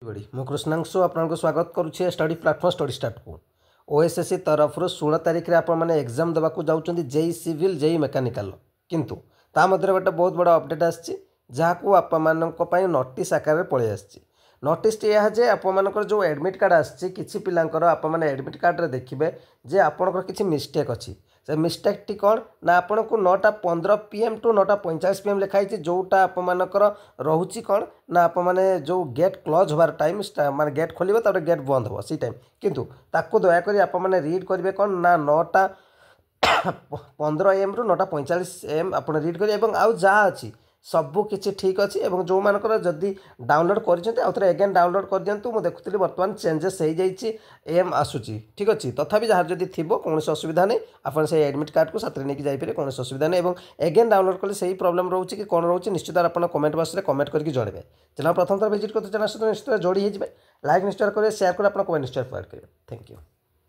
बड़ी मु कृष्णांशु आपको स्वागत करुच्छे स्टडी प्लाटफर्म स्टडी स्टार्ट को ओएसएससी तरफ 16 तारिख में एग्जाम देवाक जाऊँच जेई सिविल जेई मेकानिकल किंतु ता मध्य गोटे बहुत बड़ा अपडेट आसको नोटिस आकार पलि आसी नोटिस यह जे आपर जो एडमिट कार्ड आसी किसी पिलांकर आपने एडमिट कार्ड रे देखिए जे आपंकर किसी मिस्टेक अच्छी से मिस्टेक टी कौन ना आपन को 9:15 PM टू 9:45 PM लिखाई जोटा आपर रोचे कौन ना आप मैंने जो गेट क्लोज होवार टाइम माने गेट खोल गेट बंद हो सी टाइम किंतु ताकू दयाकोरी आपने रीड करेंगे कौन ना 9:15 AM रु 9:45 AM आप रीड करेंगे आउ जहाँ अच्छी सबू किसी ठीक अच्छी और जो मानकर जदि डाउनलोड कर एगेन डाउनलोड कर दिंतु मुझे देखुली बर्तमान चेंजेस हो जाइए एम आसूची ठीक अच्छे तथापि जहाँ जदि थी कौन असुविधा नहीं आप एडमिट कार्ड को साथ नहीं जापे कौन असुविधा नहीं और एगेन डाउनलोड कले सही प्रोब्लेम रोचे कि कौन रोचे निश्चित आप कमेंट बॉक्स में कमेंट करके जनइबे चैनल प्रथम थर विजिट करते चैनल सहित निश्चित जोड़ी होइए लाइक निश्चय करेंगे शेयर कर कमेंट निश्चय प्रोवाइड करेंगे थैंक यू।